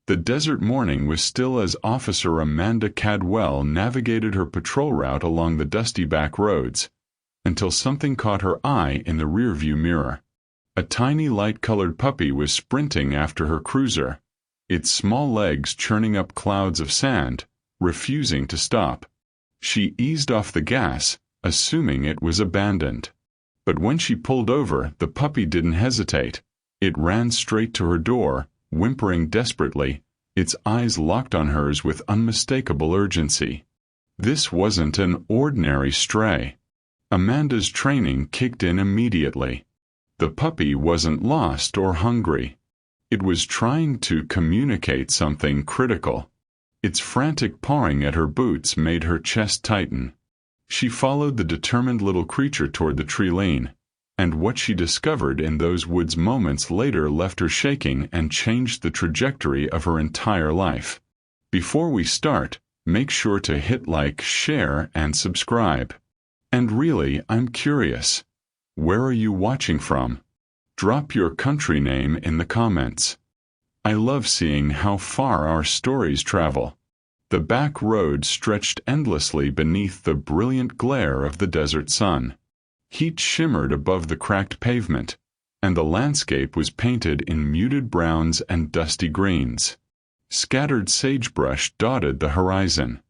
The desert morning was still as Officer Amanda Cadwell navigated her patrol route along the dusty back roads, until something caught her eye in the rearview mirror. A tiny light-colored puppy was sprinting after her cruiser, its small legs churning up clouds of sand, refusing to stop. She eased off the gas, assuming it was abandoned. But when she pulled over, the puppy didn't hesitate. It ran straight to her door, whimpering desperately, its eyes locked on hers with unmistakable urgency. This wasn't an ordinary stray. Amanda's training kicked in immediately. The puppy wasn't lost or hungry. It was trying to communicate something critical. Its frantic pawing at her boots made her chest tighten. She followed the determined little creature toward the tree lane, and what she discovered in those woods moments later left her shaking and changed the trajectory of her entire life. Before we start, make sure to hit like, share, and subscribe. And really, I'm curious. Where are you watching from? Drop your country name in the comments. I love seeing how far our stories travel. The back road stretched endlessly beneath the brilliant glare of the desert sun. Heat shimmered above the cracked pavement, and the landscape was painted in muted browns and dusty greens. Scattered sagebrush dotted the horizon.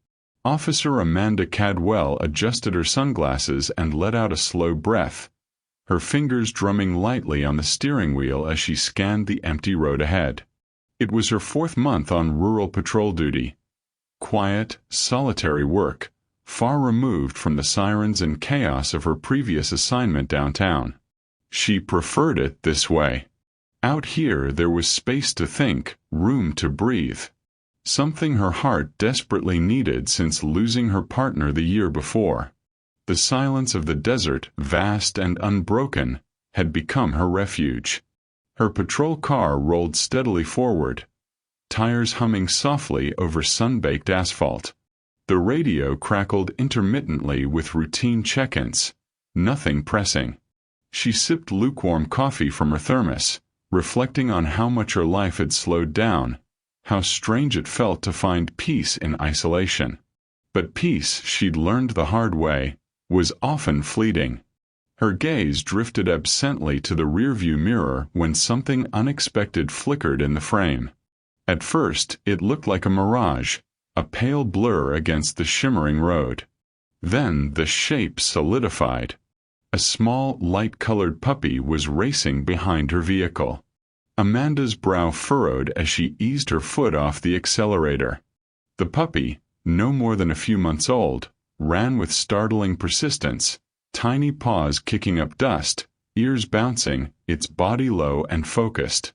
Officer Amanda Cadwell adjusted her sunglasses and let out a slow breath, her fingers drumming lightly on the steering wheel as she scanned the empty road ahead. It was her 4th month on rural patrol duty. Quiet, solitary work, far removed from the sirens and chaos of her previous assignment downtown. She preferred it this way. Out here there was space to think, room to breathe. Something her heart desperately needed since losing her partner the year before. The silence of the desert, vast and unbroken, had become her refuge. Her patrol car rolled steadily forward, tires humming softly over sun-baked asphalt. The radio crackled intermittently with routine check-ins, nothing pressing. She sipped lukewarm coffee from her thermos, reflecting on how much her life had slowed down, how strange it felt to find peace in isolation. But peace, she'd learned the hard way, was often fleeting. Her gaze drifted absently to the rearview mirror when something unexpected flickered in the frame. At first, it looked like a mirage, a pale blur against the shimmering road. Then the shape solidified. A small, light-colored puppy was racing behind her vehicle. Amanda's brow furrowed as she eased her foot off the accelerator. The puppy, no more than a few months old, ran with startling persistence, tiny paws kicking up dust, ears bouncing, its body low and focused.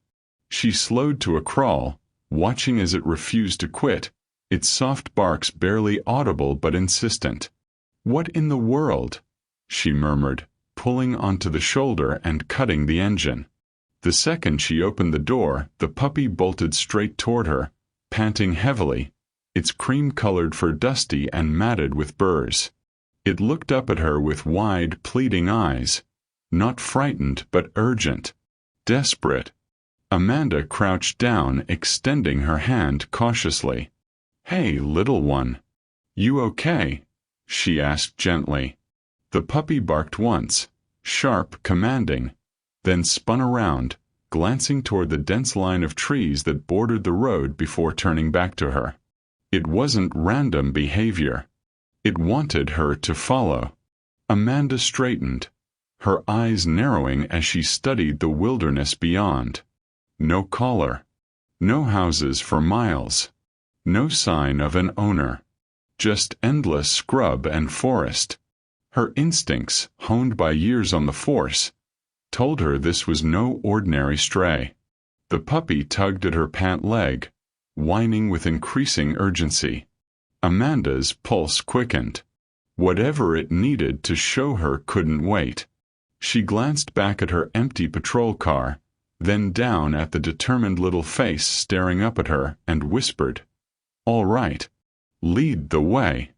She slowed to a crawl, watching as it refused to quit, its soft barks barely audible but insistent. "What in the world?" she murmured, pulling onto the shoulder and cutting the engine. The second she opened the door, the puppy bolted straight toward her, panting heavily, its cream-colored fur dusty and matted with burrs. It looked up at her with wide, pleading eyes, not frightened but urgent, desperate. Amanda crouched down, extending her hand cautiously. "Hey, little one. You okay?" she asked gently. The puppy barked once, sharp, commanding, then spun around, glancing toward the dense line of trees that bordered the road before turning back to her. It wasn't random behavior. It wanted her to follow. Amanda straightened, her eyes narrowing as she studied the wilderness beyond. No collar. No houses for miles. No sign of an owner. Just endless scrub and forest. Her instincts, honed by years on the force, told her this was no ordinary stray. The puppy tugged at her pant leg, whining with increasing urgency. Amanda's pulse quickened. Whatever it needed to show her couldn't wait. She glanced back at her empty patrol car, then down at the determined little face staring up at her, and whispered, "All right. Lead the way."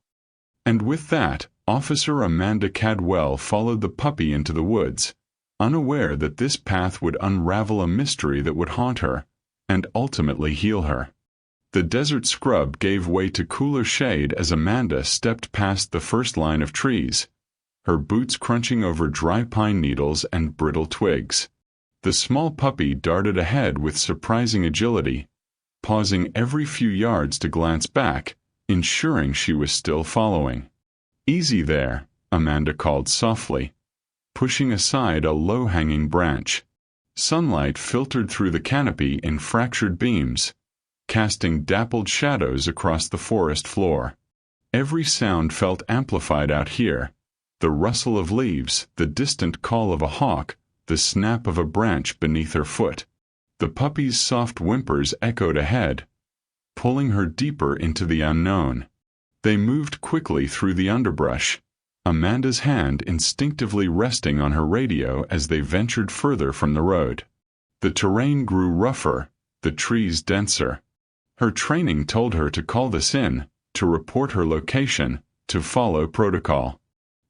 And with that, Officer Amanda Cadwell followed the puppy into the woods, unaware that this path would unravel a mystery that would haunt her, and ultimately heal her. The desert scrub gave way to cooler shade as Amanda stepped past the first line of trees, her boots crunching over dry pine needles and brittle twigs. The small puppy darted ahead with surprising agility, pausing every few yards to glance back, ensuring she was still following. "Easy there," Amanda called softly, pushing aside a low-hanging branch. Sunlight filtered through the canopy in fractured beams, casting dappled shadows across the forest floor. Every sound felt amplified out here: the rustle of leaves, the distant call of a hawk, the snap of a branch beneath her foot. The puppy's soft whimpers echoed ahead, pulling her deeper into the unknown. They moved quickly through the underbrush, Amanda's hand instinctively resting on her radio as they ventured further from the road. The terrain grew rougher, the trees denser. Her training told her to call this in, to report her location, to follow protocol.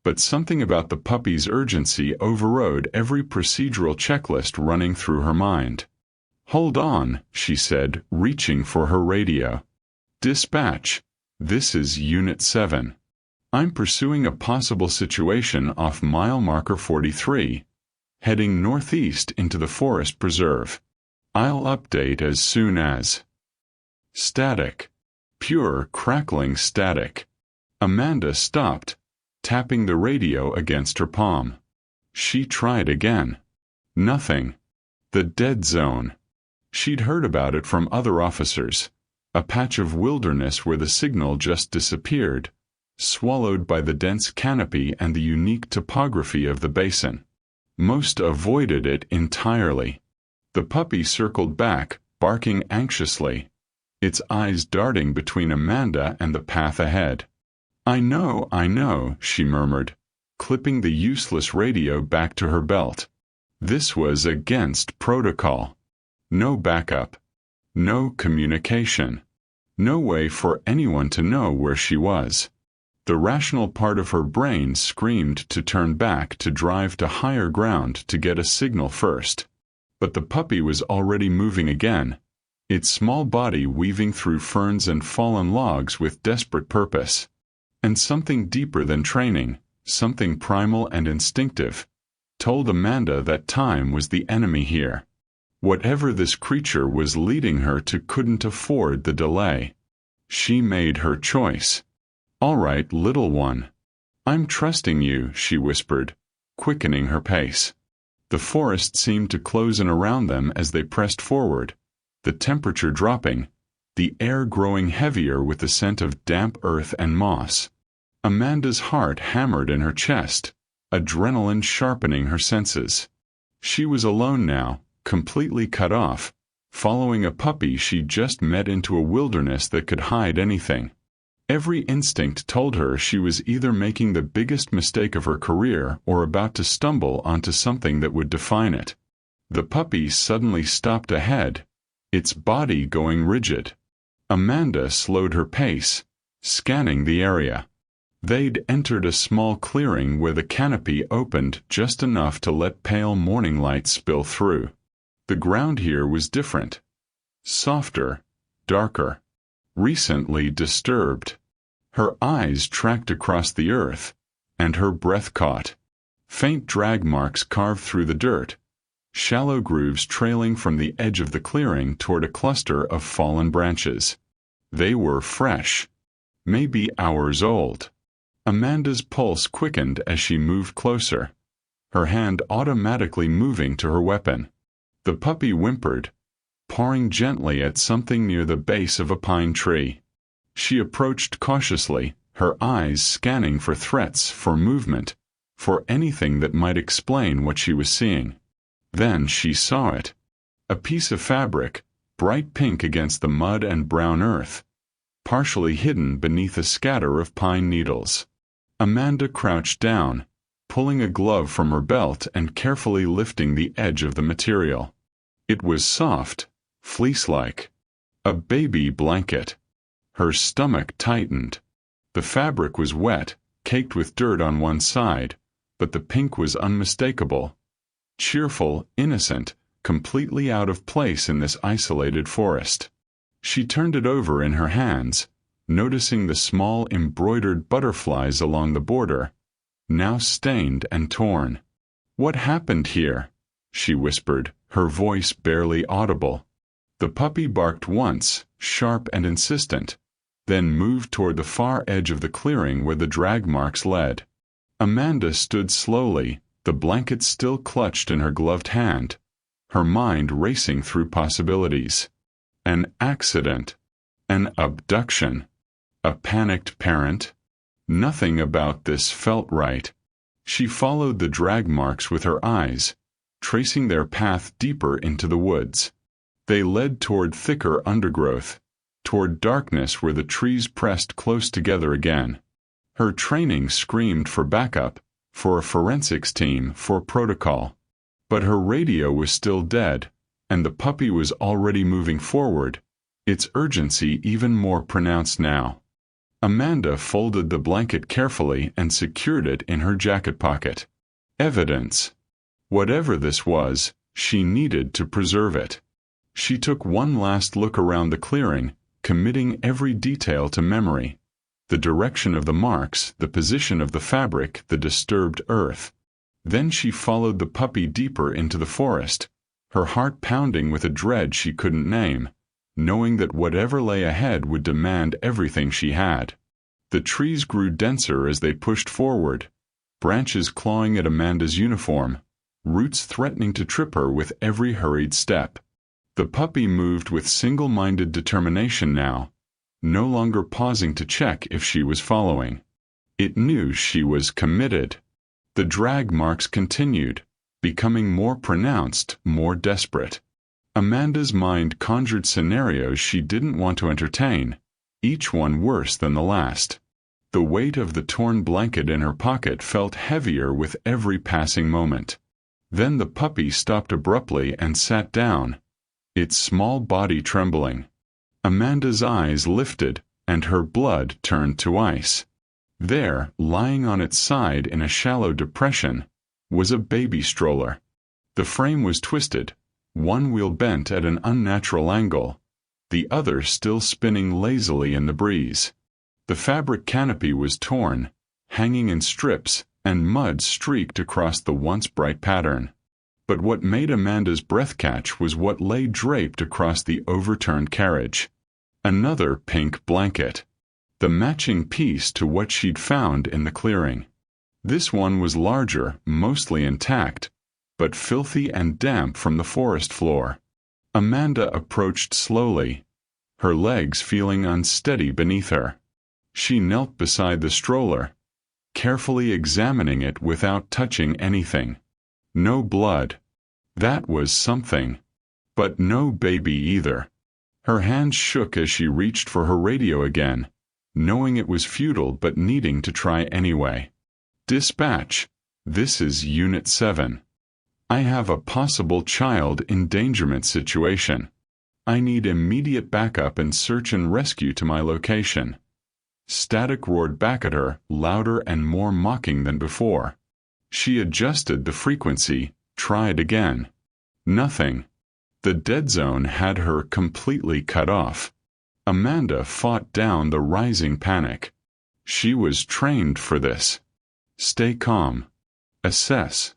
But something about the puppy's urgency overrode every procedural checklist running through her mind. "Hold on," she said, reaching for her radio. "Dispatch, this is Unit 7. I'm pursuing a possible situation off mile marker 43, heading northeast into the forest preserve. I'll update as soon as." Static. Pure, crackling static. Amanda stopped, tapping the radio against her palm. She tried again. Nothing. The dead zone. She'd heard about it from other officers. A patch of wilderness where the signal just disappeared, swallowed by the dense canopy and the unique topography of the basin. Most avoided it entirely. The puppy circled back, barking anxiously, its eyes darting between Amanda and the path ahead. I know," she murmured, clipping the useless radio back to her belt. This was against protocol. No backup. No communication. No way for anyone to know where she was. The rational part of her brain screamed to turn back, to drive to higher ground to get a signal first. But the puppy was already moving again, its small body weaving through ferns and fallen logs with desperate purpose. And something deeper than training, something primal and instinctive, told Amanda that time was the enemy here. Whatever this creature was leading her to couldn't afford the delay. She made her choice. "All right, little one. I'm trusting you," she whispered, quickening her pace. The forest seemed to close in around them as they pressed forward, the temperature dropping, the air growing heavier with the scent of damp earth and moss. Amanda's heart hammered in her chest, adrenaline sharpening her senses. She was alone now, completely cut off, following a puppy she'd just met into a wilderness that could hide anything. Every instinct told her she was either making the biggest mistake of her career or about to stumble onto something that would define it. The puppy suddenly stopped ahead, its body going rigid. Amanda slowed her pace, scanning the area. They'd entered a small clearing where the canopy opened just enough to let pale morning light spill through. The ground here was different. Softer, darker, recently disturbed. Her eyes tracked across the earth, and her breath caught. Faint drag marks carved through the dirt, shallow grooves trailing from the edge of the clearing toward a cluster of fallen branches. They were fresh, maybe hours old. Amanda's pulse quickened as she moved closer, her hand automatically moving to her weapon. The puppy whimpered, pawing gently at something near the base of a pine tree. She approached cautiously, her eyes scanning for threats, for movement, for anything that might explain what she was seeing. Then she saw it. A piece of fabric, bright pink against the mud and brown earth, partially hidden beneath a scatter of pine needles. Amanda crouched down, pulling a glove from her belt and carefully lifting the edge of the material. It was soft, fleece-like. A baby blanket. Her stomach tightened. The fabric was wet, caked with dirt on one side, but the pink was unmistakable. Cheerful, innocent, completely out of place in this isolated forest. She turned it over in her hands, noticing the small embroidered butterflies along the border, now stained and torn. "What happened here?" she whispered, her voice barely audible. The puppy barked once, sharp and insistent, then moved toward the far edge of the clearing where the drag marks led. Amanda stood slowly, the blanket still clutched in her gloved hand, her mind racing through possibilities. An accident, an abduction, a panicked parent. Nothing about this felt right. She followed the drag marks with her eyes, tracing their path deeper into the woods. They led toward thicker undergrowth, toward darkness where the trees pressed close together again. Her training screamed for backup, for a forensics team, for protocol. But her radio was still dead, and the puppy was already moving forward, its urgency even more pronounced now. Amanda folded the blanket carefully and secured it in her jacket pocket. Evidence. Whatever this was, she needed to preserve it. She took one last look around the clearing, committing every detail to memory. The direction of the marks, the position of the fabric, the disturbed earth. Then she followed the puppy deeper into the forest, her heart pounding with a dread she couldn't name, knowing that whatever lay ahead would demand everything she had. The trees grew denser as they pushed forward, branches clawing at Amanda's uniform, roots threatening to trip her with every hurried step. The puppy moved with single-minded determination now, no longer pausing to check if she was following. It knew she was committed. The drag marks continued, becoming more pronounced, more desperate. Amanda's mind conjured scenarios she didn't want to entertain, each one worse than the last. The weight of the torn blanket in her pocket felt heavier with every passing moment. Then the puppy stopped abruptly and sat down, its small body trembling. Amanda's eyes lifted, and her blood turned to ice. There, lying on its side in a shallow depression, was a baby stroller. The frame was twisted, one wheel bent at an unnatural angle, the other still spinning lazily in the breeze. The fabric canopy was torn, hanging in strips, and mud streaked across the once bright pattern. But what made Amanda's breath catch was what lay draped across the overturned carriage. Another pink blanket. The matching piece to what she'd found in the clearing. This one was larger, mostly intact, but filthy and damp from the forest floor. Amanda approached slowly, her legs feeling unsteady beneath her. She knelt beside the stroller, carefully examining it without touching anything. No blood. That was something. But no baby either. Her hands shook as she reached for her radio again, knowing it was futile but needing to try anyway. "Dispatch. This is Unit 7. I have a possible child endangerment situation. I need immediate backup and search and rescue to my location." Static roared back at her, louder and more mocking than before. She adjusted the frequency, tried again. Nothing. The dead zone had her completely cut off. Amanda fought down the rising panic. She was trained for this. Stay calm. Assess.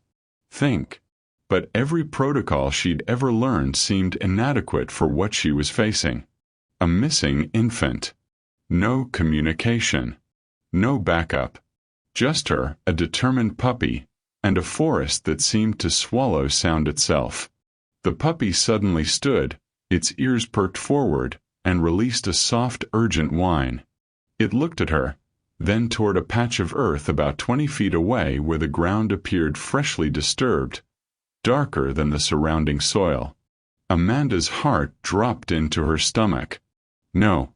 Think. But every protocol she'd ever learned seemed inadequate for what she was facing. A missing infant. No communication. No backup. Just her, a determined puppy, and a forest that seemed to swallow sound itself. The puppy suddenly stood, its ears perked forward, and released a soft, urgent whine. It looked at her, then toward a patch of earth about 20 feet away where the ground appeared freshly disturbed, darker than the surrounding soil. Amanda's heart dropped into her stomach. No.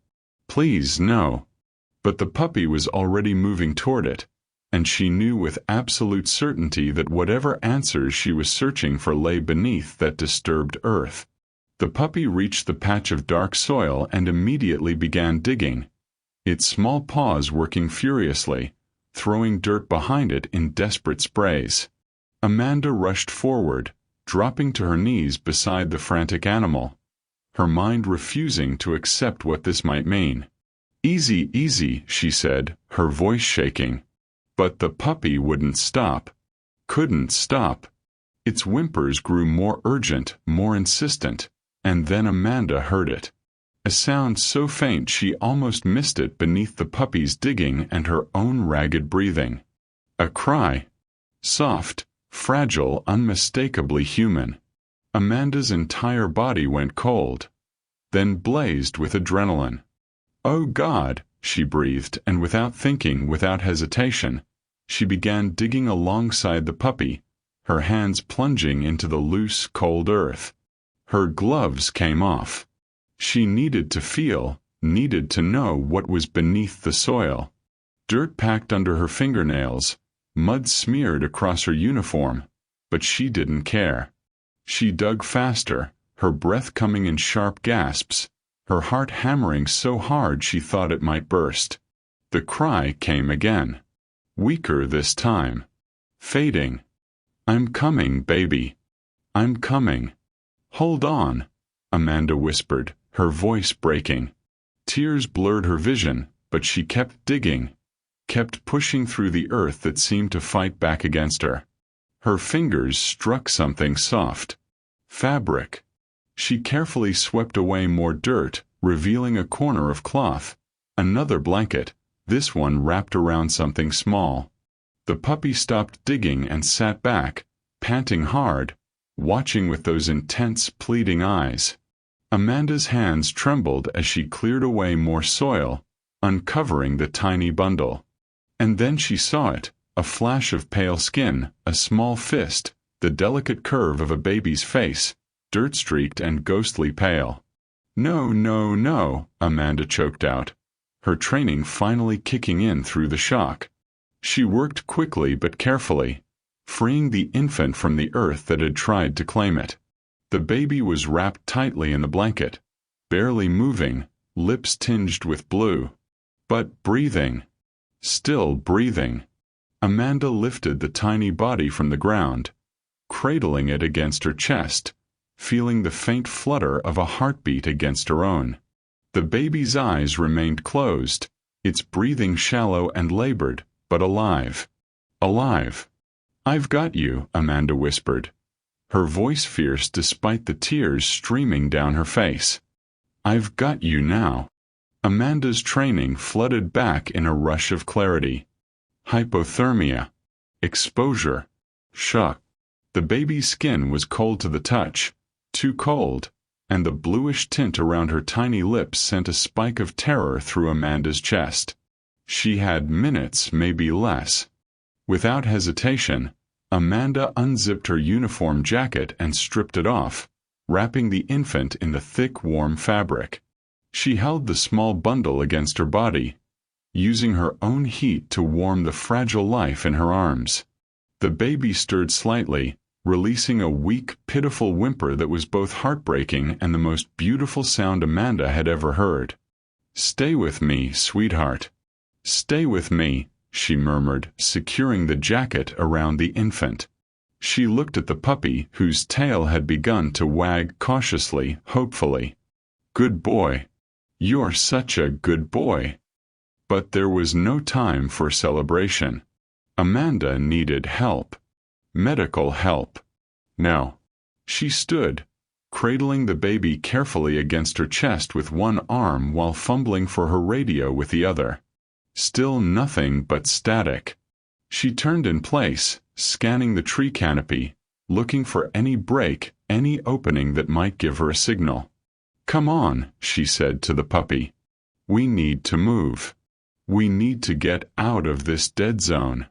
Please, no. But the puppy was already moving toward it, and she knew with absolute certainty that whatever answers she was searching for lay beneath that disturbed earth. The puppy reached the patch of dark soil and immediately began digging, its small paws working furiously, throwing dirt behind it in desperate sprays. Amanda rushed forward, dropping to her knees beside the frantic animal. her mind refusing to accept what this might mean. "Easy, easy," she said, her voice shaking. But the puppy wouldn't stop. Couldn't stop. Its whimpers grew more urgent, more insistent, and then Amanda heard it. A sound so faint she almost missed it beneath the puppy's digging and her own ragged breathing. A cry. Soft, fragile, unmistakably human. Amanda's entire body went cold, then blazed with adrenaline. "Oh God," she breathed, and without thinking, without hesitation, she began digging alongside the puppy, her hands plunging into the loose, cold earth. Her gloves came off. She needed to feel, needed to know what was beneath the soil. Dirt packed under her fingernails, mud smeared across her uniform, but she didn't care. She dug faster, her breath coming in sharp gasps, her heart hammering so hard she thought it might burst. The cry came again. Weaker this time. Fading. "I'm coming, baby. I'm coming." "Hold on," Amanda whispered, her voice breaking. Tears blurred her vision, but she kept digging, kept pushing through the earth that seemed to fight back against her. Her fingers struck something soft. Fabric. She carefully swept away more dirt, revealing a corner of cloth. Another blanket, this one wrapped around something small. The puppy stopped digging and sat back, panting hard, watching with those intense, pleading eyes. Amanda's hands trembled as she cleared away more soil, uncovering the tiny bundle. And then she saw it, a flash of pale skin, a small fist, the delicate curve of a baby's face, dirt-streaked and ghostly pale. "No, no, no," Amanda choked out, her training finally kicking in through the shock. She worked quickly but carefully, freeing the infant from the earth that had tried to claim it. The baby was wrapped tightly in the blanket, barely moving, lips tinged with blue. But breathing. Still breathing. Amanda lifted the tiny body from the ground, cradling it against her chest, feeling the faint flutter of a heartbeat against her own. The baby's eyes remained closed, its breathing shallow and labored, but alive. Alive. "I've got you," Amanda whispered, her voice fierce despite the tears streaming down her face. "I've got you now." Amanda's training flooded back in a rush of clarity. Hypothermia. Exposure. Shock. The baby's skin was cold to the touch, too cold, and the bluish tint around her tiny lips sent a spike of terror through Amanda's chest. She had minutes, maybe less. Without hesitation, Amanda unzipped her uniform jacket and stripped it off, wrapping the infant in the thick, warm fabric. She held the small bundle against her body, using her own heat to warm the fragile life in her arms. The baby stirred slightly, releasing a weak, pitiful whimper that was both heartbreaking and the most beautiful sound Amanda had ever heard. "Stay with me, sweetheart. Stay with me," she murmured, securing the jacket around the infant. She looked at the puppy, whose tail had begun to wag cautiously, hopefully. "Good boy. You're such a good boy." But there was no time for celebration. Amanda needed help. Medical help. Now, she stood, cradling the baby carefully against her chest with one arm while fumbling for her radio with the other. Still nothing but static. She turned in place, scanning the tree canopy, looking for any break, any opening that might give her a signal. "Come on," she said to the puppy. "We need to move. We need to get out of this dead zone."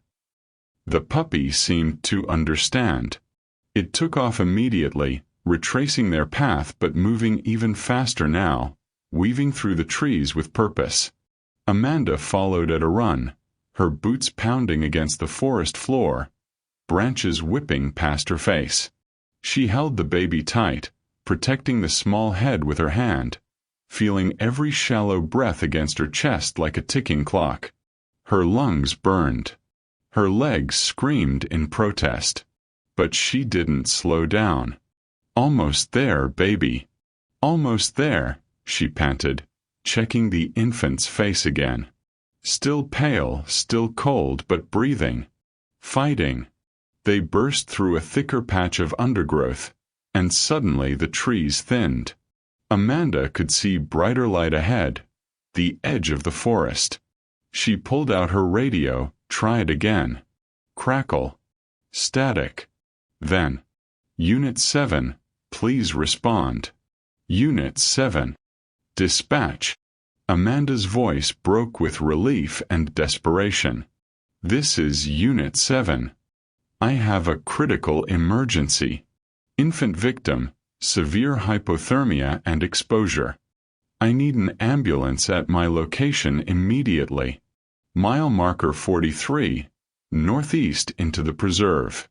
The puppy seemed to understand. It took off immediately, retracing their path but moving even faster now, weaving through the trees with purpose. Amanda followed at a run, her boots pounding against the forest floor, branches whipping past her face. She held the baby tight, protecting the small head with her hand, feeling every shallow breath against her chest like a ticking clock. Her lungs burned. Her legs screamed in protest. But she didn't slow down. "Almost there, baby." Almost there, she panted, checking the infant's face again. Still pale, still cold, but breathing. Fighting. They burst through a thicker patch of undergrowth, and suddenly the trees thinned. Amanda could see brighter light ahead, the edge of the forest. She pulled out her radio, tried again. Crackle. Static. Then, Unit 7, please respond. Unit 7. Dispatch. Amanda's voice broke with relief and desperation. This is Unit 7. I have a critical emergency. Infant victim, severe hypothermia and exposure. I need an ambulance at my location immediately. Mile marker 43, northeast into the preserve.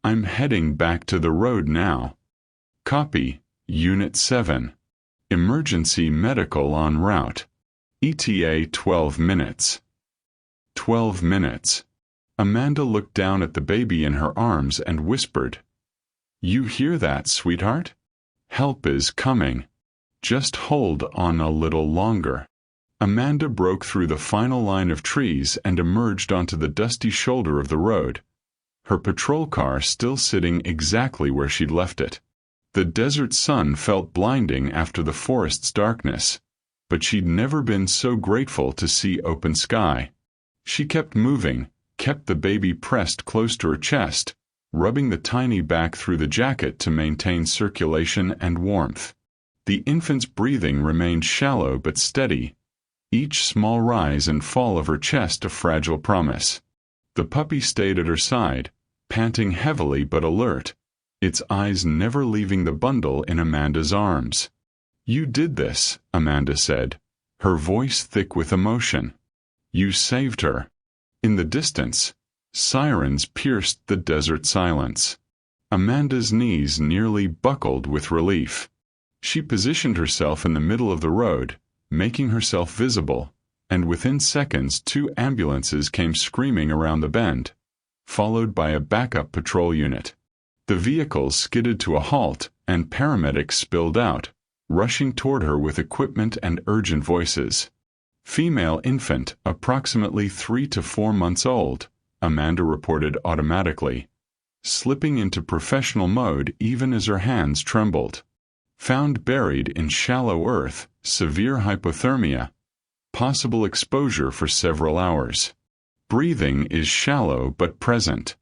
I'm heading back to the road now. Copy, Unit 7. Emergency medical en route. ETA 12 minutes. 12 minutes. Amanda looked down at the baby in her arms and whispered, "You hear that, sweetheart? Help is coming. Just hold on a little longer." Amanda broke through the final line of trees and emerged onto the dusty shoulder of the road, her patrol car still sitting exactly where she'd left it. The desert sun felt blinding after the forest's darkness, but she'd never been so grateful to see open sky. She kept moving, kept the baby pressed close to her chest, rubbing the tiny back through the jacket to maintain circulation and warmth. The infant's breathing remained shallow but steady, each small rise and fall of her chest a fragile promise. The puppy stayed at her side, panting heavily but alert, its eyes never leaving the bundle in Amanda's arms. "You did this," Amanda said, her voice thick with emotion. "You saved her." In the distance, sirens pierced the desert silence. Amanda's knees nearly buckled with relief. She positioned herself in the middle of the road, making herself visible, and within seconds 2 ambulances came screaming around the bend, followed by a backup patrol unit. The vehicles skidded to a halt, and paramedics spilled out, rushing toward her with equipment and urgent voices. "Female infant, approximately 3 to 4 months old," Amanda reported automatically, slipping into professional mode even as her hands trembled. "Found buried in shallow earth, severe hypothermia, possible exposure for several hours. Breathing is shallow but present.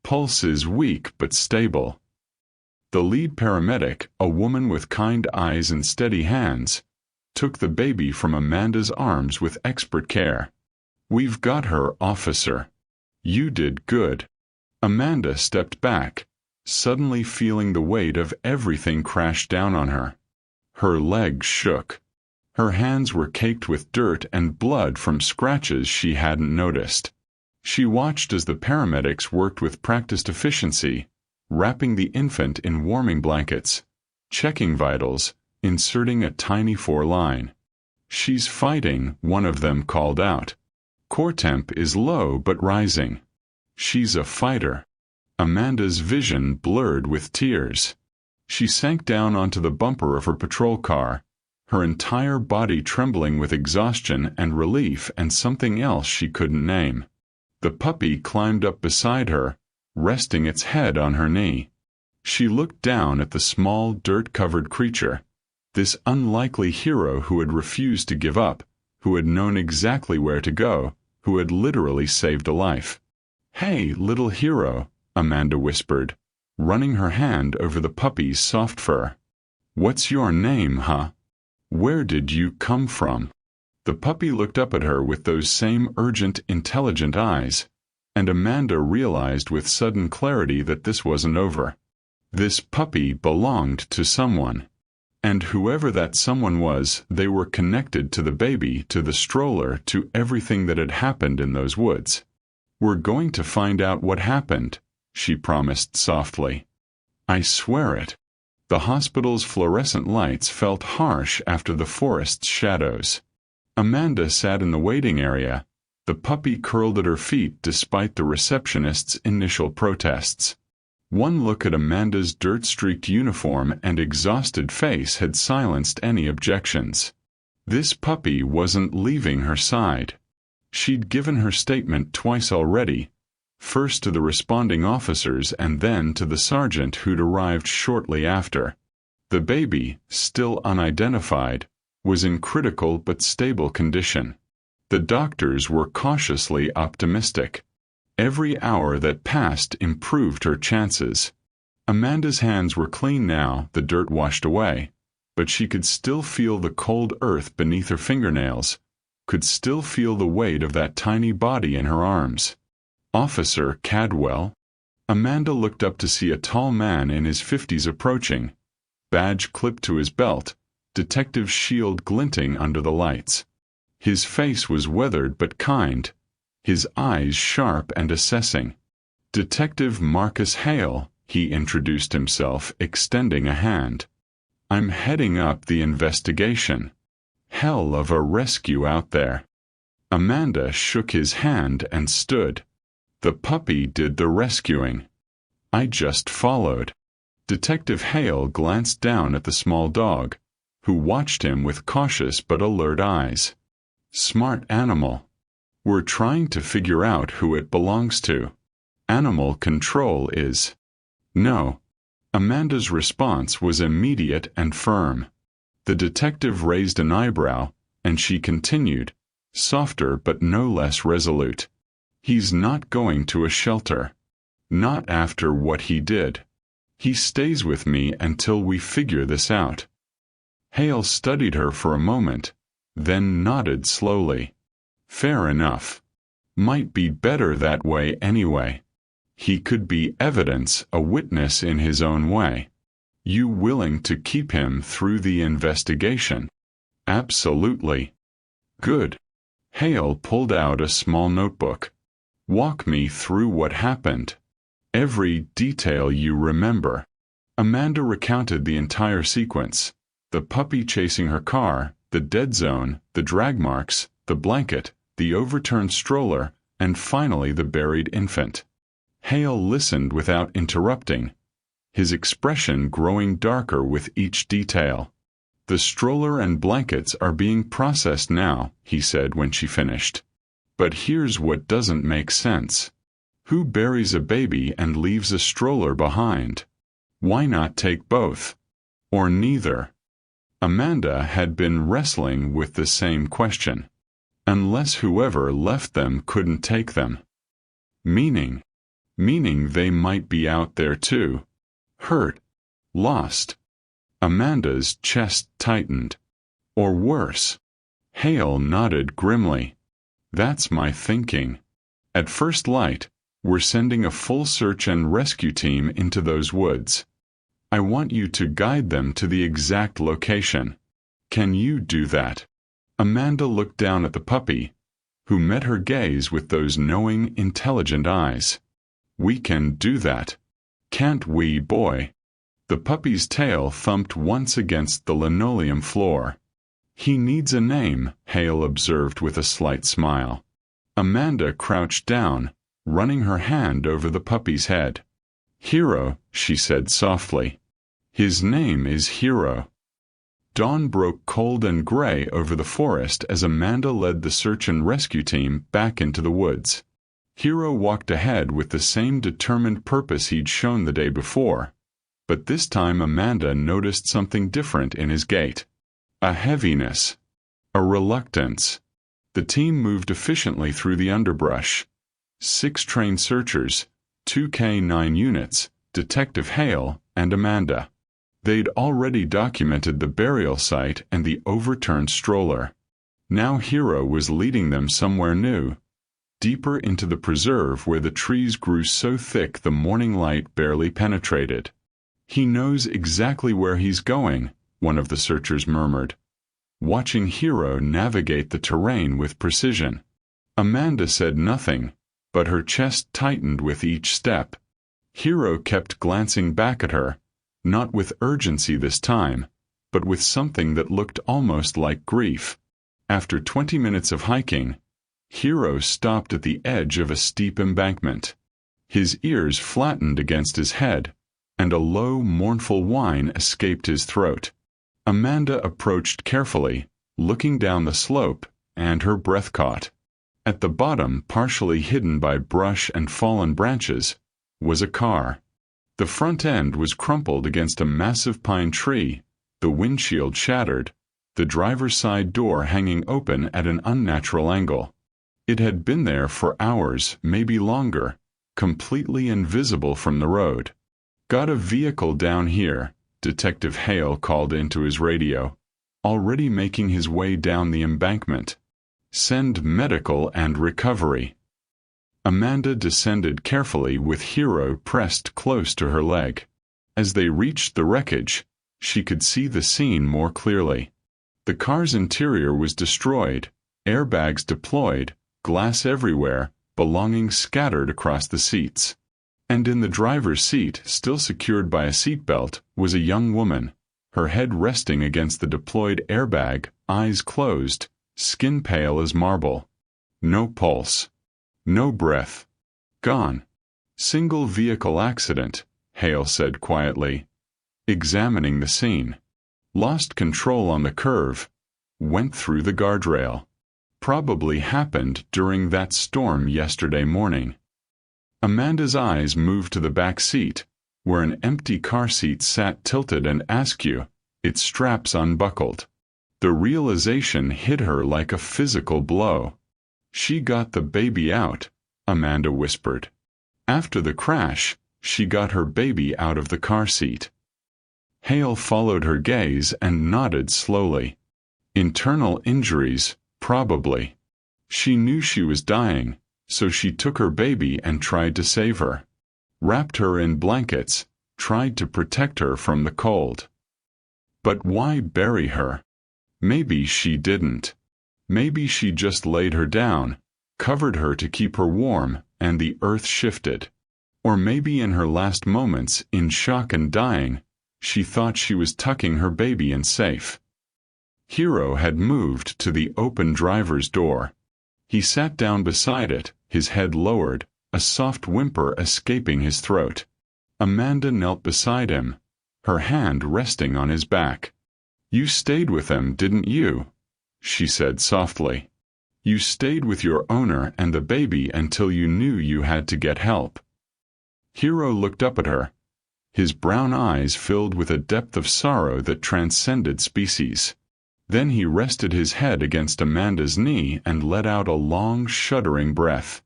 Pulse is weak but stable." The lead paramedic, a woman with kind eyes and steady hands, took the baby from Amanda's arms with expert care. "We've got her, officer. You did good." Amanda stepped back, suddenly feeling the weight of everything crash down on her. Her legs shook. Her hands were caked with dirt and blood from scratches she hadn't noticed. She watched as the paramedics worked with practiced efficiency, wrapping the infant in warming blankets, checking vitals, inserting a tiny 4-line. "She's fighting," one of them called out. "Core temp is low but rising. She's a fighter." Amanda's vision blurred with tears. She sank down onto the bumper of her patrol car, her entire body trembling with exhaustion and relief and something else she couldn't name. The puppy climbed up beside her, resting its head on her knee. She looked down at the small, dirt-covered creature, this unlikely hero who had refused to give up, who had known exactly where to go, who had literally saved a life. "Hey, little hero," Amanda whispered, running her hand over the puppy's soft fur. "What's your name, huh? Where did you come from?" The puppy looked up at her with those same urgent, intelligent eyes, and Amanda realized with sudden clarity that this wasn't over. This puppy belonged to someone. And whoever that someone was, they were connected to the baby, to the stroller, to everything that had happened in those woods. "We're going to find out what happened," she promised softly. "I swear it." The hospital's fluorescent lights felt harsh after the forest's shadows. Amanda sat in the waiting area, the puppy curled at her feet despite the receptionist's initial protests. One look at Amanda's dirt-streaked uniform and exhausted face had silenced any objections. This puppy wasn't leaving her side. She'd given her statement twice already, first to the responding officers and then to the sergeant who'd arrived shortly after. The baby, still unidentified, was in critical but stable condition. The doctors were cautiously optimistic. Every hour that passed improved her chances. Amanda's hands were clean now, the dirt washed away, but she could still feel the cold earth beneath her fingernails, could still feel the weight of that tiny body in her arms. Officer Cadwell? Amanda looked up to see a tall man in his 50s approaching, badge clipped to his belt, detective's shield glinting under the lights. His face was weathered but kind, his eyes sharp and assessing. Detective Marcus Hale, he introduced himself, extending a hand. I'm heading up the investigation. Hell of a rescue out there. Amanda shook his hand and stood. The puppy did the rescuing. I just followed. Detective Hale glanced down at the small dog, who watched him with cautious but alert eyes. Smart animal. We're trying to figure out who it belongs to. Animal control is. No. Amanda's response was immediate and firm. The detective raised an eyebrow, and she continued, softer but no less resolute. He's not going to a shelter. Not after what he did. He stays with me until we figure this out. Hale studied her for a moment, then nodded slowly. Fair enough. Might be better that way anyway. He could be evidence, a witness in his own way. You willing to keep him through the investigation? Absolutely. Good. Hale pulled out a small notebook. Walk me through what happened. Every detail you remember. Amanda recounted the entire sequence. The puppy chasing her car, the dead zone, the drag marks, the blanket, the overturned stroller, and finally the buried infant. Hale listened without interrupting, his expression growing darker with each detail. The stroller and blankets are being processed now, he said when she finished. But here's what doesn't make sense. Who buries a baby and leaves a stroller behind? Why not take both? Or neither? Amanda had been wrestling with the same question. Unless whoever left them couldn't take them. Meaning they might be out there too. Hurt. Lost. Amanda's chest tightened. Or worse. Hale nodded grimly. That's my thinking. At first light, we're sending a full search and rescue team into those woods. I want you to guide them to the exact location. Can you do that? Amanda looked down at the puppy, who met her gaze with those knowing, intelligent eyes. We can do that. Can't we, boy? The puppy's tail thumped once against the linoleum floor. He needs a name, Hale observed with a slight smile. Amanda crouched down, running her hand over the puppy's head. Hero, she said softly. His name is Hero. Dawn broke cold and gray over the forest as Amanda led the search and rescue team back into the woods. Hero walked ahead with the same determined purpose he'd shown the day before, but this time Amanda noticed something different in his gait. A heaviness. A reluctance. The team moved efficiently through the underbrush. 6 trained searchers, 2 K-9 units, Detective Hale, and Amanda. They'd already documented the burial site and the overturned stroller. Now Hero was leading them somewhere new, deeper into the preserve where the trees grew so thick the morning light barely penetrated. He knows exactly where he's going, one of the searchers murmured, watching Hero navigate the terrain with precision. Amanda said nothing, but her chest tightened with each step. Hero kept glancing back at her, not with urgency this time, but with something that looked almost like grief. After 20 minutes of hiking, Hero stopped at the edge of a steep embankment. His ears flattened against his head, and a low, mournful whine escaped his throat. Amanda approached carefully, looking down the slope, and her breath caught. At the bottom, partially hidden by brush and fallen branches, was a car. The front end was crumpled against a massive pine tree, the windshield shattered, the driver's side door hanging open at an unnatural angle. It had been there for hours, maybe longer, completely invisible from the road. "Got a vehicle down here," Detective Hale called into his radio, already making his way down the embankment. "Send medical and recovery." Amanda descended carefully with Hero pressed close to her leg. As they reached the wreckage, she could see the scene more clearly. The car's interior was destroyed, airbags deployed, glass everywhere, belongings scattered across the seats. And in the driver's seat, still secured by a seatbelt, was a young woman, her head resting against the deployed airbag, eyes closed, skin pale as marble. No pulse. No breath. Gone. "Single vehicle accident," Hale said quietly, examining the scene. "Lost control on the curve. Went through the guardrail. Probably happened during that storm yesterday morning." Amanda's eyes moved to the back seat, where an empty car seat sat tilted and askew, its straps unbuckled. The realization hit her like a physical blow. "She got the baby out," Amanda whispered. "After the crash, she got her baby out of the car seat." Hale followed her gaze and nodded slowly. "Internal injuries, probably. She knew she was dying, so she took her baby and tried to save her. Wrapped her in blankets, tried to protect her from the cold. But why bury her? Maybe she didn't. Maybe she just laid her down, covered her to keep her warm, and the earth shifted. Or maybe in her last moments, in shock and dying, she thought she was tucking her baby in safe." Hero had moved to the open driver's door. He sat down beside it, his head lowered, a soft whimper escaping his throat. Amanda knelt beside him, her hand resting on his back. "You stayed with them, didn't you?" she said softly. "You stayed with your owner and the baby until you knew you had to get help." Hero looked up at her, his brown eyes filled with a depth of sorrow that transcended species. Then he rested his head against Amanda's knee and let out a long, shuddering breath.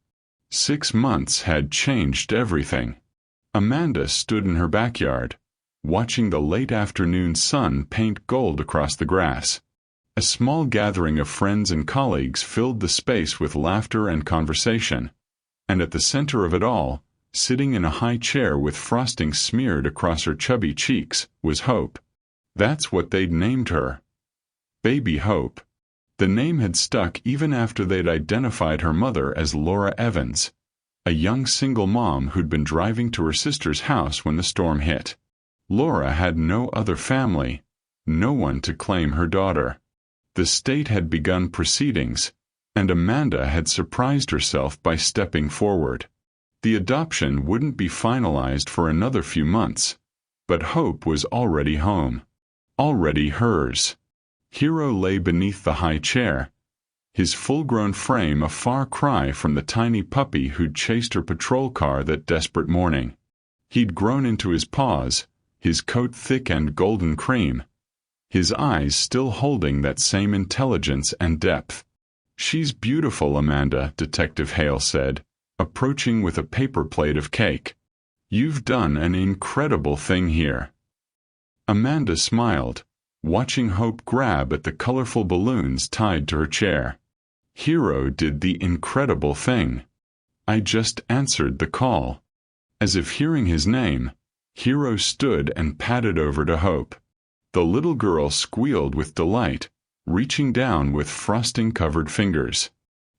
6 months had changed everything. Amanda stood in her backyard, watching the late afternoon sun paint gold across the grass. A small gathering of friends and colleagues filled the space with laughter and conversation, and at the center of it all, sitting in a high chair with frosting smeared across her chubby cheeks, was Hope. That's what they'd named her. Baby Hope. The name had stuck even after they'd identified her mother as Laura Evans, a young single mom who'd been driving to her sister's house when the storm hit. Laura had no other family, no one to claim her daughter. The state had begun proceedings, and Amanda had surprised herself by stepping forward. The adoption wouldn't be finalized for another few months, but Hope was already home. Already hers. Hero lay beneath the high chair, his full-grown frame a far cry from the tiny puppy who'd chased her patrol car that desperate morning. He'd grown into his paws, his coat thick and golden cream, his eyes still holding that same intelligence and depth. "She's beautiful, Amanda," Detective Hale said, approaching with a paper plate of cake. "You've done an incredible thing here." Amanda smiled, watching Hope grab at the colorful balloons tied to her chair. "Hero did the incredible thing. I just answered the call." As if hearing his name, Hero stood and patted over to Hope. The little girl squealed with delight, reaching down with frosting-covered fingers.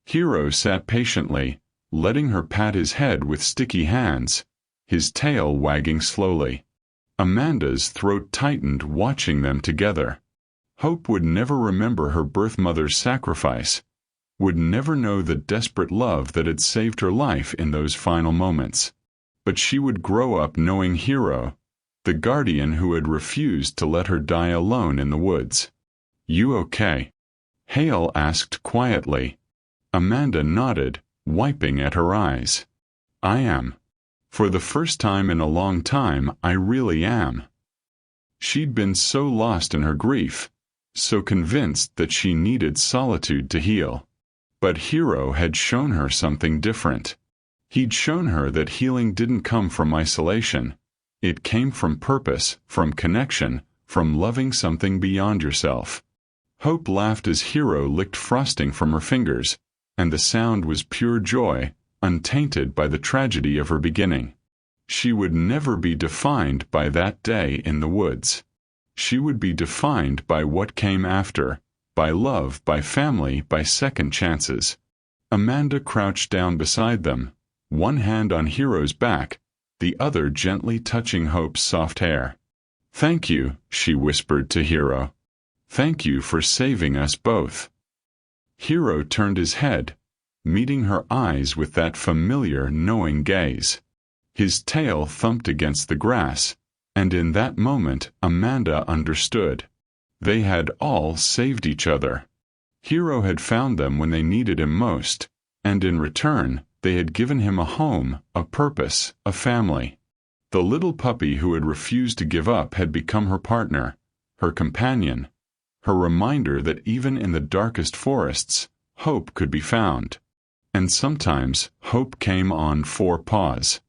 Hero sat patiently, letting her pat his head with sticky hands, his tail wagging slowly. Amanda's throat tightened watching them together. Hope would never remember her birth mother's sacrifice, would never know the desperate love that had saved her life in those final moments. But she would grow up knowing Hero, the guardian who had refused to let her die alone in the woods. "You okay?" Hale asked quietly. Amanda nodded, wiping at her eyes. "I am. For the first time in a long time, I really am." She'd been so lost in her grief, so convinced that she needed solitude to heal. But Hero had shown her something different. He'd shown her that healing didn't come from isolation. It came from purpose, from connection, from loving something beyond yourself. Hope laughed as Hero licked frosting from her fingers, and the sound was pure joy, untainted by the tragedy of her beginning. She would never be defined by that day in the woods. She would be defined by what came after, by love, by family, by second chances. Amanda crouched down beside them, one hand on Hero's back, the other gently touching Hope's soft hair. "Thank you," she whispered to Hero. "Thank you for saving us both." Hero turned his head, meeting her eyes with that familiar, knowing gaze. His tail thumped against the grass, and in that moment Amanda understood. They had all saved each other. Hero had found them when they needed him most, and in return, they had given him a home, a purpose, a family. The little puppy who had refused to give up had become her partner, her companion, her reminder that even in the darkest forests, hope could be found. And sometimes, hope came on 4 paws.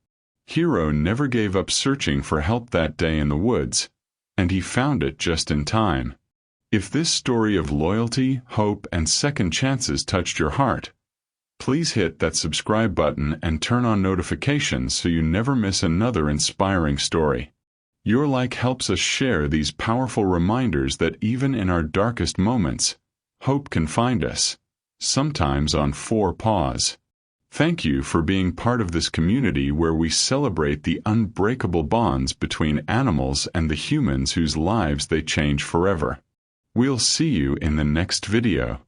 Hero never gave up searching for help that day in the woods, and he found it just in time. If this story of loyalty, hope, and second chances touched your heart, please hit that subscribe button and turn on notifications so you never miss another inspiring story. Your like helps us share these powerful reminders that even in our darkest moments, hope can find us, sometimes on 4 paws. Thank you for being part of this community where we celebrate the unbreakable bonds between animals and the humans whose lives they change forever. We'll see you in the next video.